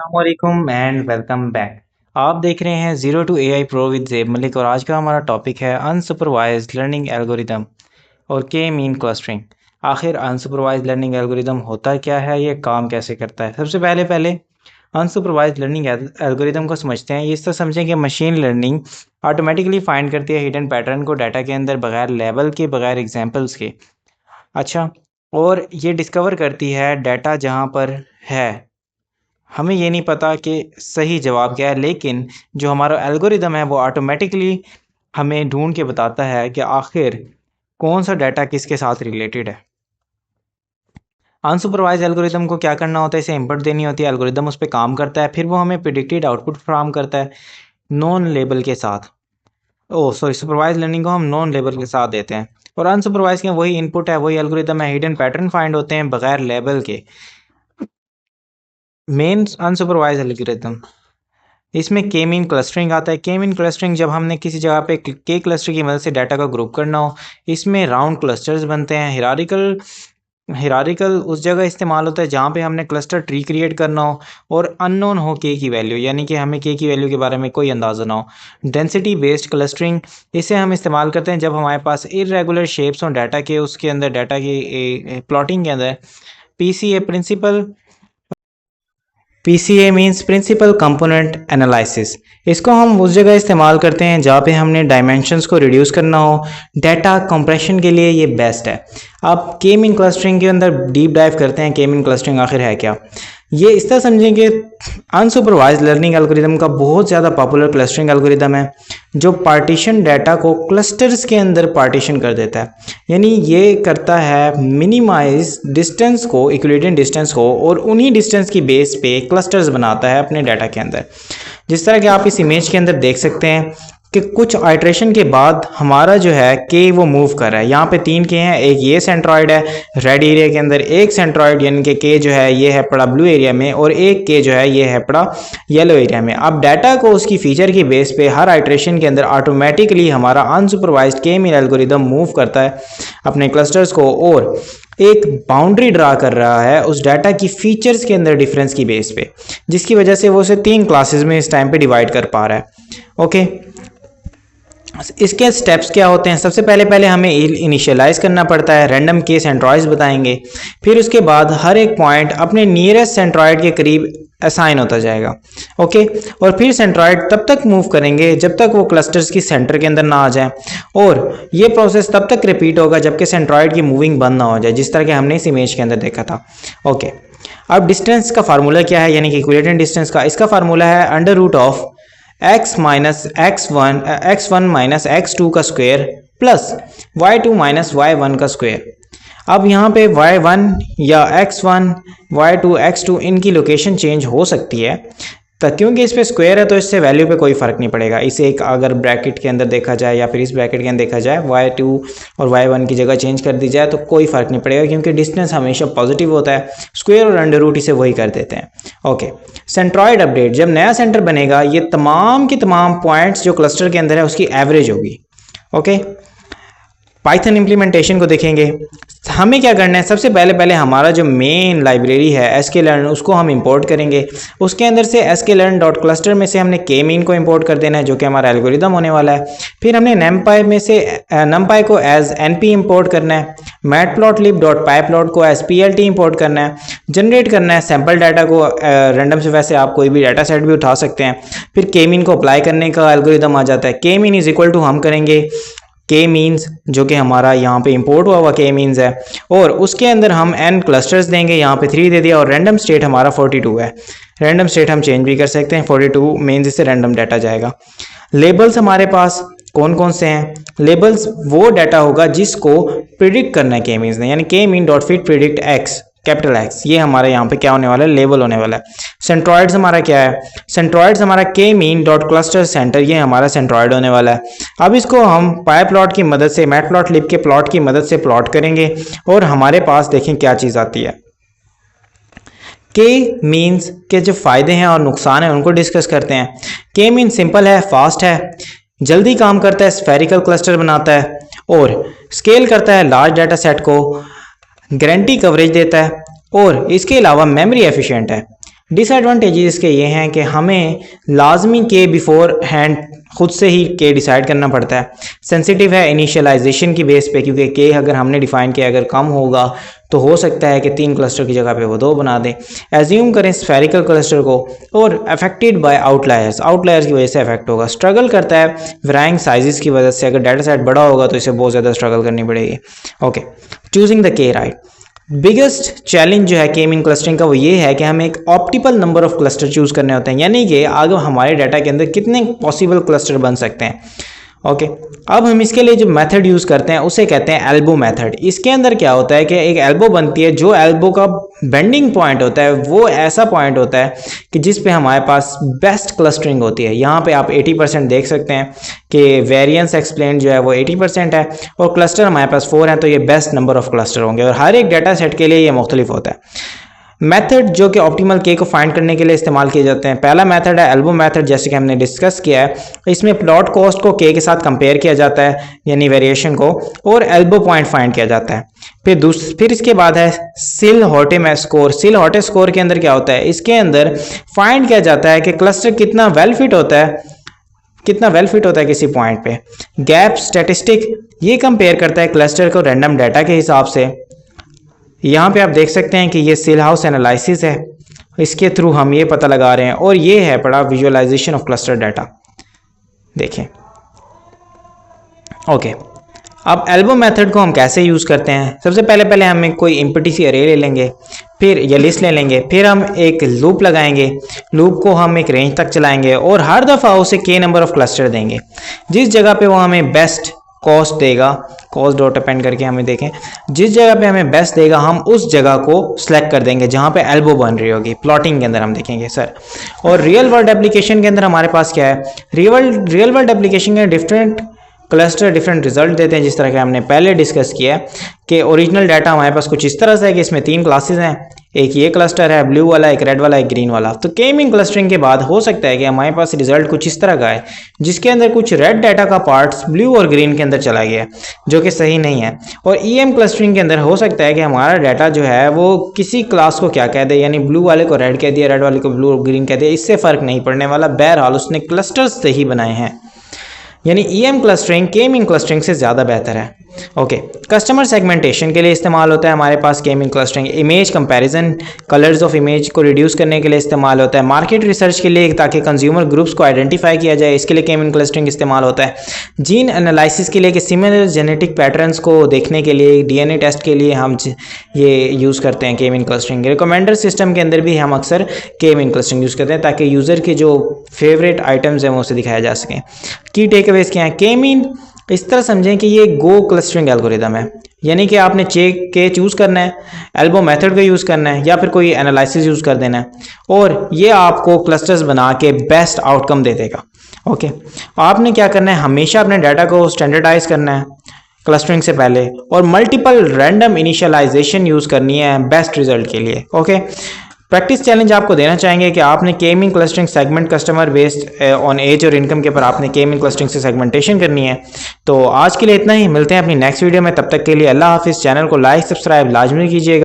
अस्सलामुअलैकुम and welcome back. आप देख रहे हैं zero to AI pro with Zeb Malik और आज का हमारा टॉपिक है अनसुपरवाइज्ड लर्निंग एल्गोरिदम और के मीन क्लस्टरिंग। आखिर अनसुपरवाइज्ड लर्निंग एल्गोरिदम होता क्या है, ये काम कैसे करता है। सबसे पहले अनसुपरवाइज्ड लर्निंग एल्गोरिदम को समझते हैं। ये इस तरह समझें कि मशीन लर्निंग ऑटोमेटिकली फाइंड करती है हिडन पैटर्न को डाटा के अंदर बगैर लेबल के, बगैर एग्जाम्पल्स के। अच्छा, और ये डिस्कवर करती है डाटा जहाँ पर है। हमें ये नहीं पता कि सही जवाब क्या है, लेकिन जो हमारा एल्गोरिदम है वो ऑटोमेटिकली हमें ढूंढ के बताता है कि आखिर कौन सा डाटा किसके साथ रिलेटेड है। अनसुपरवाइज एल्गोरिदम को क्या करना होता है, इसे इनपुट देनी होती है, एल्गोरिदम उस पर काम करता है, फिर वो हमें प्रिडिक्टेड आउटपुट फ्राहम करता है नॉन लेबल के साथ। ओह सॉरी, सुपरवाइज लर्निंग को हम नॉन लेबल के साथ देते हैं और अनसुपरवाइज के वही इनपुट है, वही एल्गोरिदम है, हिडन पैटर्न फाइंड होते हैं बगैर लेबल के। मेन अनसुपरवाइज एल्गोरिदम, इसमें के मीन क्लस्टरिंग आता है। के मीन क्लस्टरिंग जब हमने किसी जगह पे के क्लस्टर की मदद से डाटा का ग्रुप करना हो, इसमें राउंड क्लस्टर्स बनते हैं। हिरारिकल हिरारिकल उस जगह इस्तेमाल होता है जहाँ पे हमने क्लस्टर ट्री क्रिएट करना हो और अननोन हो के की वैल्यू, यानी कि हमें के की वैल्यू के बारे में कोई अंदाज़ा ना हो। डेंसिटी बेस्ड क्लस्टरिंग, इसे हम इस्तेमाल करते हैं जब हमारे पास इरेगुलर शेप्स हों डाटा के, उसके अंदर डाटा की प्लॉटिंग के अंदर। PCA principal, PCA means principal component analysis. इसको हम उस जगह इस्तेमाल करते हैं जहाँ पे हमने डायमेंशंस को रिड्यूस करना हो। डाटा कंप्रेशन के लिए ये बेस्ट है। अब के मीन क्लस्टरिंग के अंदर डीप डाइव करते हैं। के मीन क्लस्टरिंग आखिर है क्या, ये इस तरह समझें कि अनसुपरवाइज्ड लर्निंग एल्गोरिदम का बहुत ज़्यादा पॉपुलर क्लस्टरिंग एल्गोरिदम है जो पार्टीशन डाटा को क्लस्टर्स के अंदर पार्टीशन कर देता है। यानी ये करता है मिनिमाइज डिस्टेंस को, इक्विडियंट डिस्टेंस को, और उन्हीं डिस्टेंस की बेस पे क्लस्टर्स बनाता है अपने डाटा के अंदर। जिस तरह कि आप इस इमेज के अंदर देख सकते हैं कि कुछ आइट्रेशन के बाद हमारा जो है के वो मूव कर रहा है। यहाँ पे 3 के हैं, एक ये सेंट्रॉइड है रेड एरिया के अंदर, एक सेंट्रॉइड यानी कि के जो है ये है पड़ा ब्लू एरिया में, और एक के जो है ये है पड़ा येलो एरिया में। अब डाटा को उसकी फीचर की बेस पे हर आइट्रेशन के अंदर ऑटोमेटिकली हमारा अनसुपरवाइज्ड के मीन एल्गोरिदम मूव करता है अपने क्लस्टर्स को और एक बाउंड्री ड्रा कर रहा है उस डाटा की फीचर्स के अंदर डिफरेंस की बेस पे, जिसकी वजह से वो उसे 3 क्लासेस में इस टाइम पे डिवाइड कर पा रहा है। ओके, इसके स्टेप्स क्या होते हैं। सबसे पहले हमें इनिशियलाइज करना पड़ता है, रैंडम के सेंट्रॉइड्स बताएंगे, फिर उसके बाद हर एक पॉइंट अपने नियरेस्ट सेंट्रॉइड के करीब असाइन होता जाएगा। ओके, और फिर सेंट्रॉइड तब तक मूव करेंगे जब तक वो क्लस्टर्स की सेंटर के अंदर ना आ जाए, और ये प्रोसेस तब तक रिपीट होगा जब कि सेंट्रॉइड की मूविंग बंद ना हो जाए, जिस तरह के हमने इस इमेज के अंदर देखा था। ओके, अब डिस्टेंस का फार्मूला क्या है, यानी कि इक्विवेलेंट डिस्टेंस का, इसका फार्मूला है under root of x minus x1 minus x2 का square plus y2 minus y1 का स्क्वायर। अब यहाँ पे y1 या x1 y2 x2 इनकी लोकेशन चेंज हो सकती है, तो क्योंकि इस पे स्क्वायर है तो इससे वैल्यू पे कोई फ़र्क नहीं पड़ेगा। इसे एक अगर ब्रैकेट के अंदर देखा जाए या फिर इस ब्रैकेट के अंदर देखा जाए, y2 और y1 की जगह चेंज कर दी जाए तो कोई फ़र्क नहीं पड़ेगा, क्योंकि डिस्टेंस हमेशा पॉजिटिव होता है। स्क्वायर और अंडर रूट इसे वही कर देते हैं। ओके, सेंट्रॉइड अपडेट, जब नया सेंटर बनेगा ये तमाम के तमाम पॉइंट्स जो क्लस्टर के अंदर है उसकी एवरेज होगी। ओके, पाइथन इम्प्लीमेंटेशन को देखेंगे। हमें क्या करना है, सबसे पहले हमारा जो मेन लाइब्रेरी है sklearn, उसको हम इंपोर्ट करेंगे। उसके अंदर से sklearn.cluster में से हमने के मीन को इंपोर्ट कर देना है जो कि हमारा एल्गोरिदम होने वाला है। फिर हमने numpy में से numpy को एज np इंपोर्ट करना है, matplotlib.pyplot को एज plt इंपोर्ट करना है, जनरेट करना है सैम्पल डाटा को रैंडम से, वैसे आप कोई भी डाटा सेट भी उठा सकते हैं। फिर के मीन को अप्लाई करने का एल्गोरिदम आ जाता है। के मीन इज इक्वल टू हम करेंगे के मीन्स जो कि हमारा यहाँ पे इंपोर्ट हुआ हुआ के मीन्स है, और उसके अंदर हम n क्लस्टर्स देंगे, यहाँ पे 3 दे दिया, और रैंडम स्टेट हमारा 42 है। रैंडम स्टेट हम चेंज भी कर सकते हैं, 42 मीन्स इससे रैंडम डाटा जाएगा। लेबल्स हमारे पास कौन कौन से हैं, लेबल्स वो डाटा होगा जिसको प्रिडिक्ट करना है के मीन्स ने, यानी के mean dot fit predict x, capital x, ये हमारे यहाँ पे क्या होने वाला है, लेबल होने वाला है। सेंट्रॉइड्स हमारा क्या है, सेंट्रॉइड्स हमारा के मीन डॉट क्लस्टर सेंटर, ये हमारा सेंट्रॉइड होने वाला है। अब इसको हम पाई प्लॉट की मदद से, मैटप्लॉटलिब के प्लॉट की मदद से प्लॉट करेंगे और हमारे पास देखें क्या चीज़ आती है। के मीन्स के जो फायदे हैं और नुकसान हैं उनको डिस्कस करते हैं। के मीन सिंपल है, फास्ट है, जल्दी काम करता है, स्फेरिकल क्लस्टर बनाता है और स्केल करता है लार्ज डाटा सेट को, गारंटी कवरेज देता है और इसके अलावा मेमोरी एफिशिएंट है। डिसएडवांटेजेस इसके ये हैं कि हमें लाजमी के बिफोर हैंड खुद से ही के डिसाइड करना पड़ता है। सेंसिटिव है इनिशियलाइजेशन की बेस पे, क्योंकि के अगर हमने डिफाइन किया अगर कम होगा तो हो सकता है कि 3 क्लस्टर की जगह पे वो 2 बना दें। एज्यूम करें स्फेरिकल क्लस्टर को, और अफेक्टेड बाय आउटलायर्स की वजह से अफेक्ट होगा। स्ट्रगल करता है वैराइंग साइजेस की वजह से, अगर डाटा सेट बड़ा होगा तो इसे बहुत ज़्यादा स्ट्रगल करनी पड़ेगी। ओके, चूजिंग द के राइट। बिगेस्ट चैलेंज जो है के मीन क्लस्टरिंग का वो ये है कि हमें एक optimal number of cluster choose करने होते हैं, यानी कि आगे हमारे डाटा के अंदर कितने पॉसिबल क्लस्टर बन सकते हैं। ओके, अब हम इसके लिए जो मेथड यूज़ करते हैं उसे कहते हैं एल्बो मेथड। इसके अंदर क्या होता है कि एक एल्बो बनती है, जो एल्बो का बेंडिंग पॉइंट होता है वो ऐसा पॉइंट होता है कि जिस पे हमारे पास बेस्ट क्लस्टरिंग होती है। यहाँ पे आप 80% देख सकते हैं कि वेरिएंस एक्सप्लेन जो है वो 80% है, और क्लस्टर हमारे पास 4 हैं, तो ये बेस्ट नंबर ऑफ क्लस्टर होंगे, और हर एक डाटा सेट के लिए ये मुख्तलिफ होता है। मेथड जो कि ऑप्टिमल के को फाइंड करने के लिए इस्तेमाल किए जाते हैं, पहला मेथड है एल्बो मेथड, जैसे कि हमने डिस्कस किया है। इसमें प्लॉट कॉस्ट को के साथ कंपेयर किया जाता है, यानी वेरिएशन को, और एल्बो पॉइंट फाइंड किया जाता है। फिर इसके बाद है सिल हॉटे स्कोर। सिल हॉटे स्कोर के अंदर क्या होता है, इसके अंदर फाइंड किया जाता है कि क्लस्टर कितना वेल फिट होता है किसी पॉइंट पे। गैप स्टैटिस्टिक ये कंपेयर करता है क्लस्टर को रैंडम डाटा के हिसाब से। यहाँ पे आप देख सकते हैं कि ये सिल हाउस एनालिसिस है, इसके थ्रू हम ये पता लगा रहे हैं, और ये है बड़ा विजुअलाइजेशन ऑफ क्लस्टर डाटा। देखें, ओके, अब एल्बो मेथड को हम कैसे यूज़ करते हैं। सबसे पहले हम कोई एम्प्टी सी अरे ले लेंगे, फिर ये लिस्ट ले लेंगे, फिर हम एक लूप लगाएंगे, लूप को हम एक रेंज तक चलाएंगे, और हर दफ़ा उसे के नंबर ऑफ क्लस्टर देंगे। जिस जगह पे वो हमें बेस्ट कॉस्ट देगा, कॉस्ट डॉट अपेंड करके हमें देखें, जिस जगह पे हमें बेस्ट देगा हम उस जगह को सिलेक्ट कर देंगे जहाँ पे एल्बो बन रही होगी। प्लॉटिंग के अंदर हम देखेंगे सर। और रियल वर्ल्ड एप्लीकेशन के अंदर हमारे पास क्या है, रियल वर्ल्ड एप्लीकेशन के डिफरेंट क्लस्टर डिफरेंट रिजल्ट देते हैं, जिस तरह के हमने पहले डिस्कस किया है कि ओरिजिनल डाटा हमारे पास कुछ इस तरह से है कि इसमें 3 क्लासेस हैं, एक ये क्लस्टर है ब्लू वाला, एक रेड वाला, एक ग्रीन वाला। तो के मीन क्लस्टरिंग के बाद हो सकता है कि हमारे पास रिजल्ट कुछ इस तरह का है, जिसके अंदर कुछ रेड डाटा का पार्ट्स ब्लू और ग्रीन के अंदर चला गया, जो कि सही नहीं है। और ईएम क्लस्टरिंग के अंदर हो सकता है कि हमारा डाटा जो है वो किसी क्लास को क्या कह दे, यानी ब्लू वाले को रेड कह दिया, रेड वाले को ब्लू और ग्रीन कह दिया, इससे फ़र्क नहीं पड़ने वाला, बहरहाल उसने क्लस्टर्स सही बनाए हैं। यानी ईएम क्लस्टरिंग के मीन क्लस्टरिंग से ज़्यादा बेहतर है। ओके, कस्टमर सेगमेंटेशन के लिए इस्तेमाल होता है हमारे पास के mean clustering. Image comparison, colours of image को रिड्यूस करने के लिए इस्तेमाल होता है। मार्केट रिसर्च के लिए, ताकि कंज्यूमर ग्रुप्स को आइडेंटिफाई किया जाए, इसके लिए के मीन क्लस्टरिंग इस्तेमाल होता है। जीन एनालिसिस के लिए, कि सिमिलर जेनेटिक पैटर्न्स को देखने के लिए, डीएनए टेस्ट के लिए हम ये यूज़ करते हैं के मीन क्लस्टरिंग। रिकमेंडर सिस्टम के अंदर भी हम अक्सर के मीन क्लस्टरिंग यूज़ करते हैं, ताकि यूज़र के जो फेवरेट आइटम्स हैं वो उसे दिखाया जा सकें। की टेकअवेज क्या है, के मीन इस तरह समझें कि ये गो क्लस्टरिंग एल्गोरिदम है, यानी कि आपने के चूज़ करना है, एल्बो मेथड को यूज़ करना है, या फिर कोई एनालिसिस यूज़ कर देना है, और ये आपको क्लस्टर्स बना के बेस्ट आउटकम दे देगा। ओके, आपने क्या करना है, हमेशा अपने डाटा को स्टैंडर्डाइज करना है क्लस्टरिंग से पहले, और मल्टीपल रैंडम इनिशियलाइजेशन यूज़ करनी है बेस्ट रिजल्ट के लिए। ओके, प्रैक्टिस चैलेंज आपको देना चाहेंगे कि आपने के mean clustering segment customer based on age और इनकम के ऊपर आपने के मीन क्लस्टरिंग से सेगमेंटेशन करनी है। तो आज के लिए इतना ही, मिलते हैं अपनी नेक्स्ट वीडियो में, तब तक के लिए अल्लाह हाफिज़। चैनल को लाइक सब्सक्राइब लाजमी कीजिएगा।